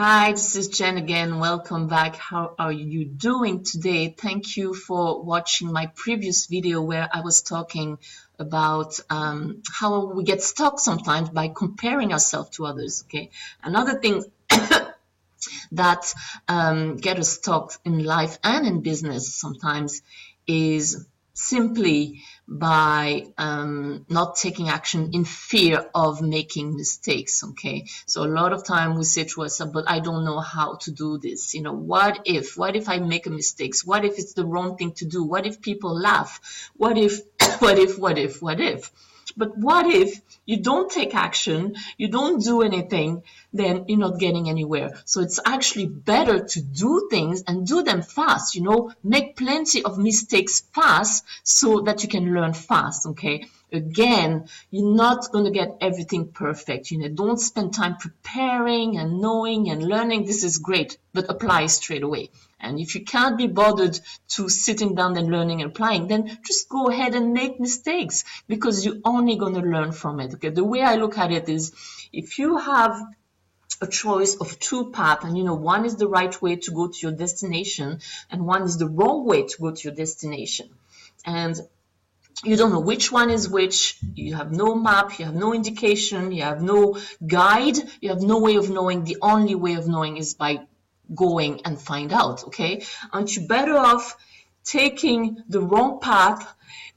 Hi, this is Jen again. Welcome back. How are you doing today? Thank you for watching my previous video where I was talking about how we get stuck sometimes by comparing ourselves to others. Okay, another thing that get us stuck in life and in business sometimes is simply by not taking action in fear of making mistakes. Okay, so a lot of time we say to ourselves, but I don't know how to do this. What if I make a mistake? What if it's the wrong thing to do? What if people laugh? What if what if? But what if you don't take action, you don't do anything, then you're not getting anywhere. So it's actually better to do things and do them fast, make plenty of mistakes fast so that you can learn fast, okay? Again, you're not going to get everything perfect. Don't spend time preparing and knowing and learning. This is great, but apply straight away. And if you can't be bothered to sitting down and learning and applying, then just go ahead and make mistakes because you're only going to learn from it. Okay, the way I look at it is if you have a choice of two paths and one is the right way to go to your destination and one is the wrong way to go to your destination. And you don't know which one is which, you have no map, you have no indication, you have no guide, you have no way of knowing. The only way of knowing is by going and find out, okay? Aren't you better off taking the wrong path,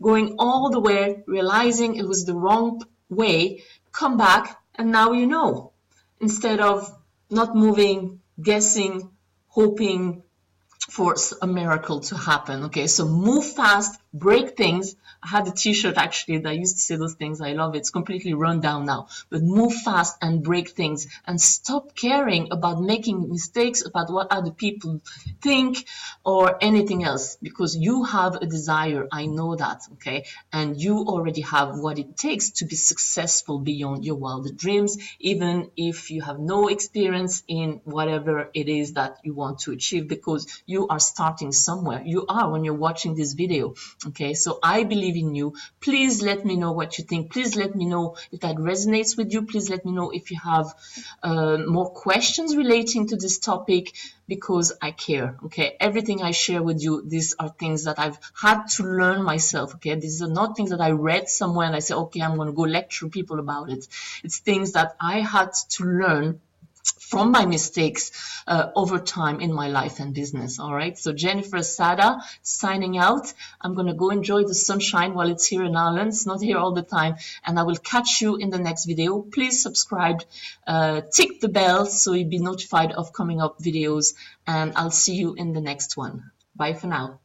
going all the way, realizing it was the wrong way, come back, and now you know, instead of not moving, guessing, hoping for a miracle to happen, okay? So move fast, break things. I had a t-shirt actually that used to say those things. I love it. It's completely run down now. But move fast and break things and stop caring about making mistakes, about what other people think or anything else, because you have a desire. I know that, okay? And you already have what it takes to be successful beyond your wildest dreams, even if you have no experience in whatever it is that you want to achieve, because you are starting somewhere. You are when you're watching this video. Okay, so I believe in you. Please let me know what you think. Please let me know if that resonates with you. Please let me know if you have more questions relating to this topic, because I care. Okay, everything I share with you, these are things that I've had to learn myself. Okay, these are not things that I read somewhere and I say, okay, I'm going to go lecture people about it. It's things that I had to learn from my mistakes over time in my life and business. All right, so Jennifer Sada signing out. I'm going to go enjoy the sunshine while it's here in Ireland. It's not here all the time, and I will catch you in the next video. Please subscribe, tick the bell so you'll be notified of coming up videos, and I'll see you in the next one. Bye for now.